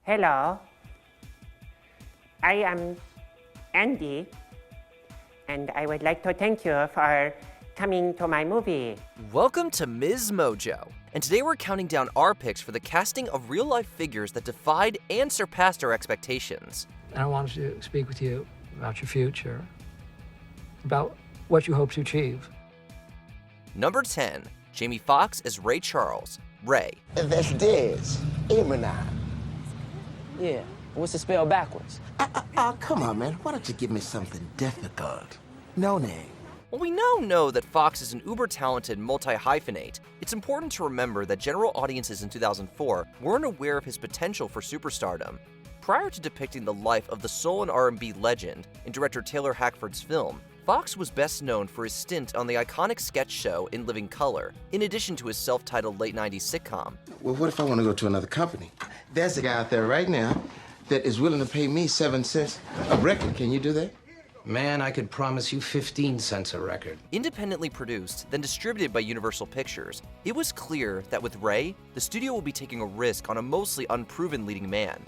Hello, I am Andy, and I would like to thank you for coming to my movie. Welcome to MsMojo, and today we're counting down our picks for the casting of real-life figures that defied and surpassed our expectations. I wanted to speak with you about your future, about what you hope to achieve. Number 10, Jamie Foxx as Ray Charles, Ray. That's Dez, Eminem. Yeah, what's the spell backwards? Come on, man. Why don't you give me something difficult? No name. While we now know that Foxx is an uber-talented multi-hyphenate, it's important to remember that general audiences in 2004 weren't aware of his potential for superstardom. Prior to depicting the life of the soul and R&B legend in director Taylor Hackford's film, Foxx was best known for his stint on the iconic sketch show In Living Color, in addition to his self-titled late 90s sitcom. Well, what if I want to go to another company? There's a guy out there right now that is willing to pay me 7 cents a record. Can you do that? Man, I could promise you 15 cents a record. Independently produced, then distributed by Universal Pictures, it was clear that with Ray, the studio will be taking a risk on a mostly unproven leading man.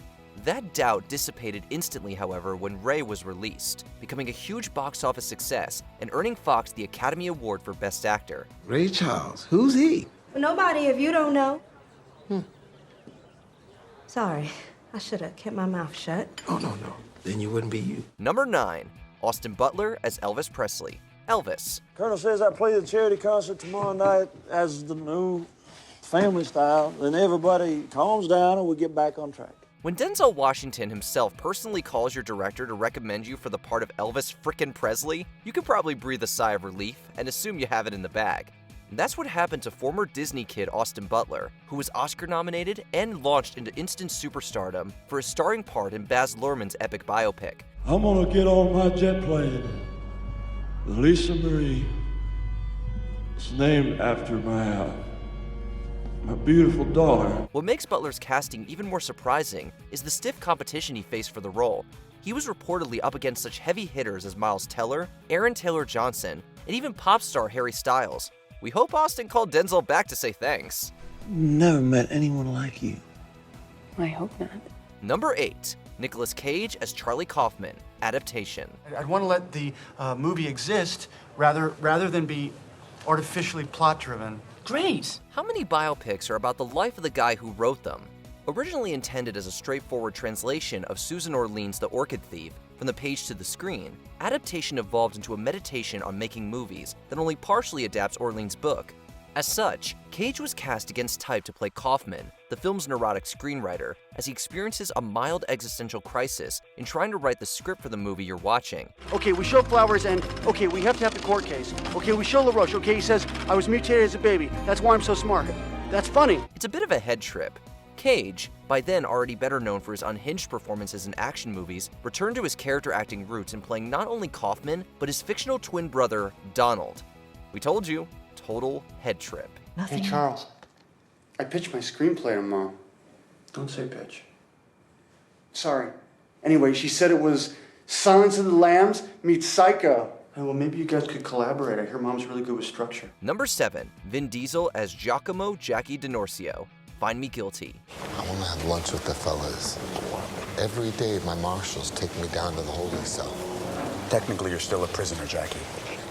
That doubt dissipated instantly, however, when Ray was released, becoming a huge box office success and earning Foxx the Academy Award for Best Actor. Ray Charles. Who's he? Nobody if you don't know. Sorry, I should have kept my mouth shut. Oh, no. Then you wouldn't be you. Number 9, Austin Butler as Elvis Presley, Elvis. Colonel says I play the charity concert tomorrow night as the new family style. Then everybody calms down and we get back on track. When Denzel Washington himself personally calls your director to recommend you for the part of Elvis frickin' Presley, you can probably breathe a sigh of relief and assume you have it in the bag. And that's what happened to former Disney kid Austin Butler, who was Oscar-nominated and launched into instant superstardom for his starring part in Baz Luhrmann's epic biopic. I'm gonna get on my jet plane with Lisa Marie. It's named after my beautiful daughter. What makes Butler's casting even more surprising is the stiff competition he faced for the role. He was reportedly up against such heavy hitters as Miles Teller, Aaron Taylor-Johnson, and even pop star Harry Styles. We hope Austin called Denzel back to say thanks. Never met anyone like you. I hope not. Number 8, Nicolas Cage as Charlie Kaufman, adaptation. I'd want to let the movie exist rather than be artificially plot-driven. Great! How many biopics are about the life of the guy who wrote them? Originally intended as a straightforward translation of Susan Orlean's The Orchid Thief from the page to the screen, adaptation evolved into a meditation on making movies that only partially adapts Orlean's book. As such, Cage was cast against type to play Kaufman, the film's neurotic screenwriter, as he experiences a mild existential crisis in trying to write the script for the movie you're watching. Okay, we show Flowers and, okay, we have to have the court case. Okay, we show LaRoche. Okay, he says, I was mutated as a baby. That's why I'm so smart. That's funny. It's a bit of a head trip. Cage, by then already better known for his unhinged performances in action movies, returned to his character acting roots in playing not only Kaufman, but his fictional twin brother, Donald. We told you, total head trip. Hey, Charles, I pitched my screenplay to Mom. Don't say pitch. Sorry. Anyway, she said it was Silence of the Lambs meets Psycho. Hey, well, maybe you guys could collaborate. I hear Mom's really good with structure. Number 7, Vin Diesel as Giacomo Jackie Denorsio, Find Me Guilty. I want to have lunch with the fellas. Every day, my marshals take me down to the holding cell. Technically, you're still a prisoner, Jackie.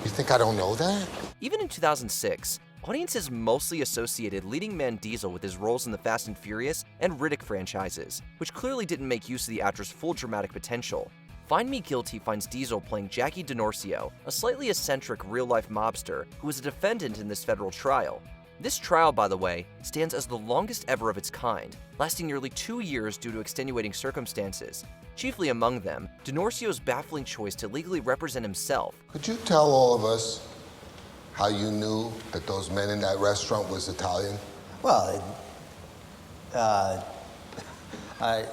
You think I don't know that? Even in 2006, audiences mostly associated leading man Diesel with his roles in the Fast and Furious and Riddick franchises, which clearly didn't make use of the actor's full dramatic potential. Find Me Guilty finds Diesel playing Jackie Denorsio, a slightly eccentric real-life mobster who is a defendant in this federal trial. This trial, by the way, stands as the longest ever of its kind, lasting nearly 2 years due to extenuating circumstances. Chiefly among them, Denorsio's baffling choice to legally represent himself. Could you tell all of us how you knew that those men in that restaurant was Italian? Well, I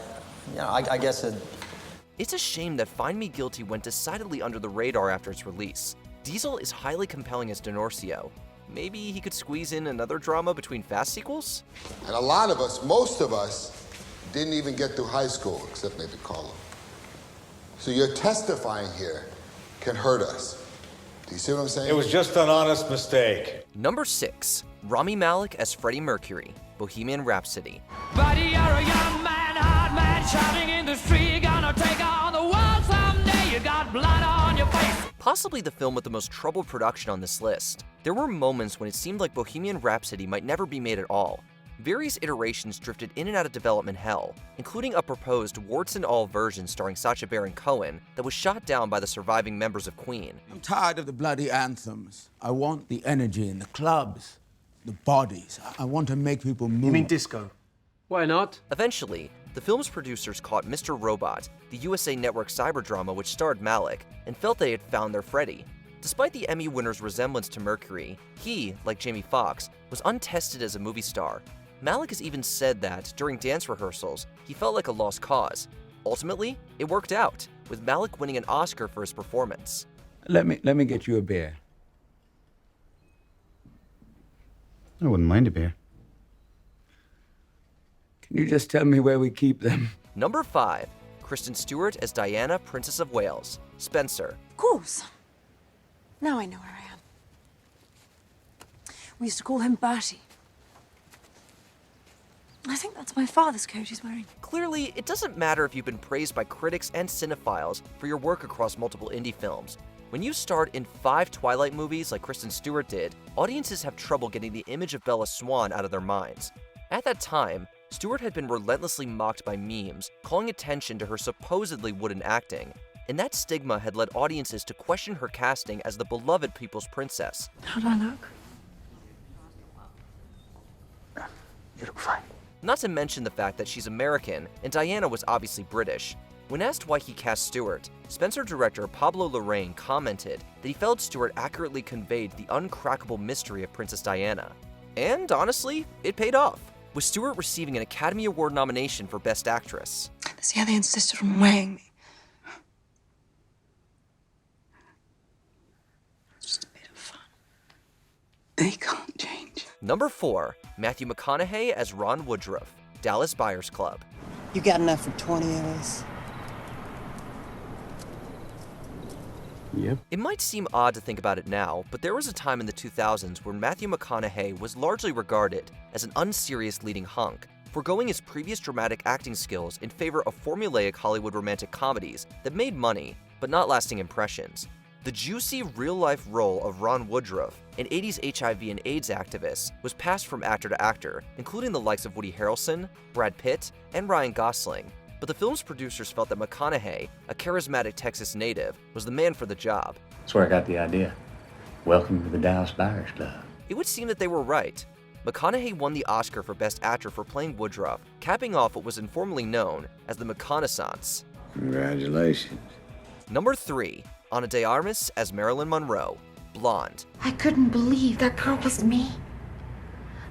guess it... It's a shame that Find Me Guilty went decidedly under the radar after its release. Diesel is highly compelling as Denorsio. Maybe he could squeeze in another drama between Fast sequels? And a lot of us, most of us, didn't even get through high school, except maybe Carlo. So your testifying here can hurt us. Do you see what I'm saying? It was just an honest mistake. Number 6, Rami Malek as Freddie Mercury, Bohemian Rhapsody. Buddy, you're a young man, hard man, shouting in the street, gonna take on the world someday. You got blood on your face. Possibly the film with the most troubled production on this list. There were moments when it seemed like Bohemian Rhapsody might never be made at all. Various iterations drifted in and out of development hell, including a proposed warts-and-all version starring Sacha Baron Cohen that was shot down by the surviving members of Queen. I'm tired of the bloody anthems. I want the energy in the clubs, the bodies. I want to make people move. You mean disco? Why not? Eventually, the film's producers caught Mr. Robot, the USA Network cyber drama which starred Malek, and felt they had found their Freddie. Despite the Emmy winner's resemblance to Mercury, he, like Jamie Foxx, was untested as a movie star. Malek has even said that, during dance rehearsals, he felt like a lost cause. Ultimately, it worked out, with Malek winning an Oscar for his performance. Let me get you a beer. I wouldn't mind a beer. Can you just tell me where we keep them? Number 5. Kristen Stewart as Diana, Princess of Wales. Spencer. Of course. Now I know where I am. We used to call him Bertie. I think that's my father's coat he's wearing. Clearly, it doesn't matter if you've been praised by critics and cinephiles for your work across multiple indie films. When you starred in 5 Twilight movies like Kristen Stewart did, audiences have trouble getting the image of Bella Swan out of their minds. At that time, Stewart had been relentlessly mocked by memes, calling attention to her supposedly wooden acting, and that stigma had led audiences to question her casting as the beloved people's princess. How do I look? You look fine. Not to mention the fact that she's American, and Diana was obviously British. When asked why he cast Stewart, Spencer director Pablo Larraín commented that he felt Stewart accurately conveyed the uncrackable mystery of Princess Diana. And honestly, it paid off, with Stewart receiving an Academy Award nomination for Best Actress. See how they insisted on weighing me. Just a bit of fun. They can't change. Number 4. Matthew McConaughey as Ron Woodroof, Dallas Buyers Club. You got enough for 20 of us? Yep. It might seem odd to think about it now, but there was a time in the 2000s where Matthew McConaughey was largely regarded as an unserious leading hunk, foregoing his previous dramatic acting skills in favor of formulaic Hollywood romantic comedies that made money, but not lasting impressions. The juicy, real-life role of Ron Woodroof, an 80s HIV and AIDS activist, was passed from actor to actor, including the likes of Woody Harrelson, Brad Pitt, and Ryan Gosling. But the film's producers felt that McConaughey, a charismatic Texas native, was the man for the job. That's where I got the idea. Welcome to the Dallas Buyers Club. It would seem that they were right. McConaughey won the Oscar for Best Actor for playing Woodroof, capping off what was informally known as the McConaissance. Congratulations. Number 3. Ana de Armas as Marilyn Monroe, Blonde. I couldn't believe that girl was me.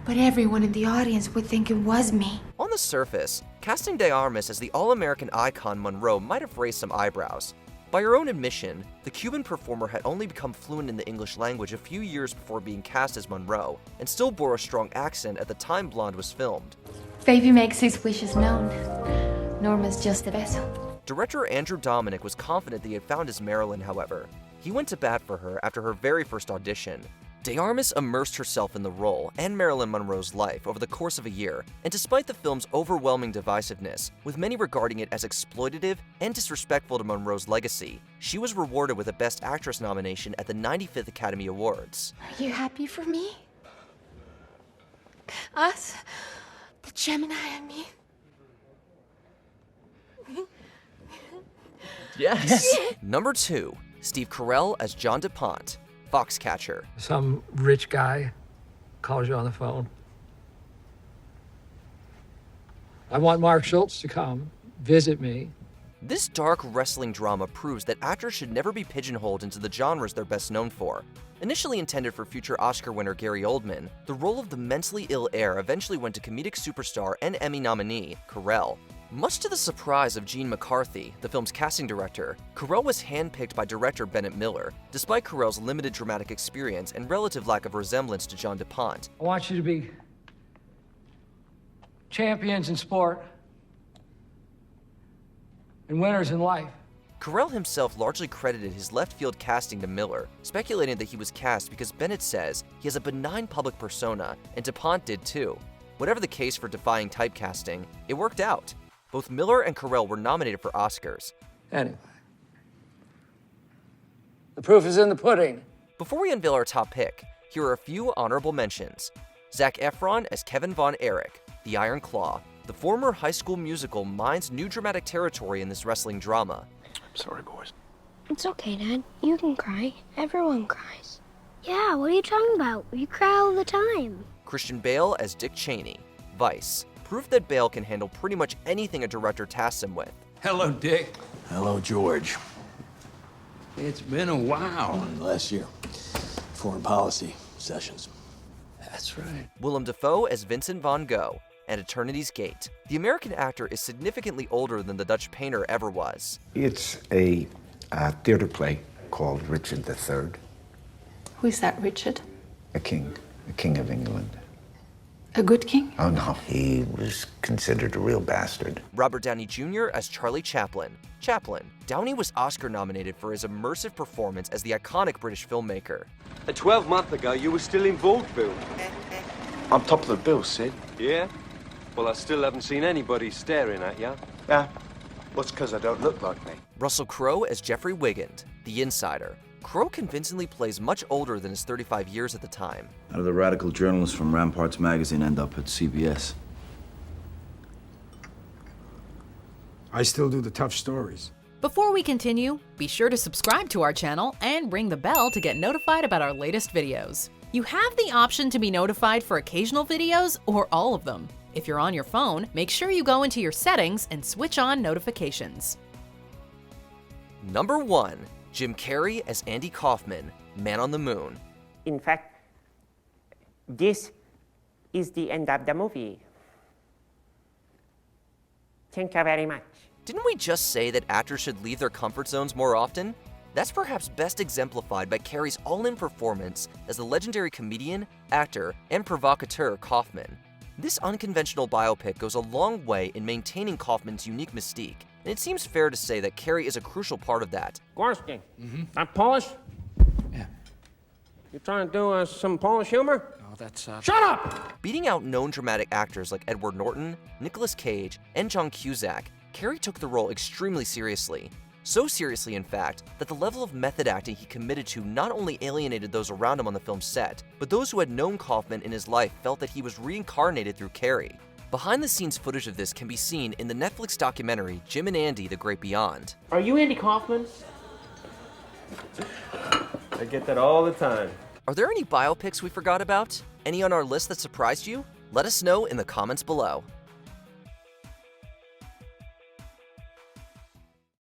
But everyone in the audience would think it was me. On the surface, casting de Armas as the all-American icon Monroe might have raised some eyebrows. By her own admission, the Cuban performer had only become fluent in the English language a few years before being cast as Monroe, and still bore a strong accent at the time Blonde was filmed. Baby makes his wishes known. Norma's just a vessel. Director Andrew Dominic was confident that he had found his Marilyn, however. He went to bat for her after her very first audition. De Armas immersed herself in the role and Marilyn Monroe's life over the course of a year, and despite the film's overwhelming divisiveness, with many regarding it as exploitative and disrespectful to Monroe's legacy, she was rewarded with a Best Actress nomination at the 95th Academy Awards. Are you happy for me? Us? The Gemini and me? Yes! Number 2. Steve Carell as John DuPont, Foxcatcher. Some rich guy calls you on the phone. I want Mark Schultz to come visit me. This dark wrestling drama proves that actors should never be pigeonholed into the genres they're best known for. Initially intended for future Oscar winner Gary Oldman, the role of the mentally ill heir eventually went to comedic superstar and Emmy nominee Carell. Much to the surprise of Gene McCarthy, the film's casting director, Carell was handpicked by director Bennett Miller, despite Carell's limited dramatic experience and relative lack of resemblance to John DuPont. I want you to be champions in sport and winners in life. Carell himself largely credited his left field casting to Miller, speculating that he was cast because Bennett says he has a benign public persona, and DuPont did too. Whatever the case for defying typecasting, it worked out. Both Miller and Carell were nominated for Oscars. Anyway. The proof is in the pudding. Before we unveil our top pick, here are a few honorable mentions. Zac Efron as Kevin Von Erich, the Iron Claw. The former High School Musical mines new dramatic territory in this wrestling drama. I'm sorry, boys. It's okay, Dad. You can cry. Everyone cries. Yeah, what are you talking about? You cry all the time. Christian Bale as Dick Cheney, Vice. Proof that Bale can handle pretty much anything a director tasks him with. Hello, Dick. Hello, George. It's been a while. Last year, foreign policy sessions. That's right. Willem Dafoe as Vincent van Gogh, and Eternity's Gate. The American actor is significantly older than the Dutch painter ever was. It's a theater play called Richard III. Who is that, Richard? A king of England. A good king? Oh no, he was considered a real bastard. Robert Downey Jr. as Charlie Chaplin. Downey was Oscar nominated for his immersive performance as the iconic British filmmaker. 12 months ago, you were still in vaudeville. I'm top of the bill, Sid. Yeah? Well, I still haven't seen anybody staring at you. Yeah, well, it's because I don't look like me. Russell Crowe as Jeffrey Wigand, the Insider. Crowe convincingly plays much older than his 35 years at the time. How do the radical journalists from Ramparts magazine end up at CBS? I still do the tough stories. Before we continue, be sure to subscribe to our channel and ring the bell to get notified about our latest videos. You have the option to be notified for occasional videos or all of them. If you're on your phone, make sure you go into your settings and switch on notifications. Number 1. Jim Carrey as Andy Kaufman, Man on the Moon. In fact, this is the end of the movie. Thank you very much. Didn't we just say that actors should leave their comfort zones more often? That's perhaps best exemplified by Carrey's all-in performance as the legendary comedian, actor, and provocateur Kaufman. This unconventional biopic goes a long way in maintaining Kaufman's unique mystique, and it seems fair to say that Carrey is a crucial part of that. Gorski, that Polish? Yeah. You trying to do some Polish humor? Oh, that's, Shut up! Beating out known dramatic actors like Edward Norton, Nicolas Cage, and John Cusack, Carrey took the role extremely seriously. So seriously, in fact, that the level of method acting he committed to not only alienated those around him on the film's set, but those who had known Kaufman in his life felt that he was reincarnated through Carrey. Behind-the-scenes footage of this can be seen in the Netflix documentary Jim and Andy: The Great Beyond. Are you Andy Kaufman? I get that all the time. Are there any biopics we forgot about? Any on our list that surprised you? Let us know in the comments below.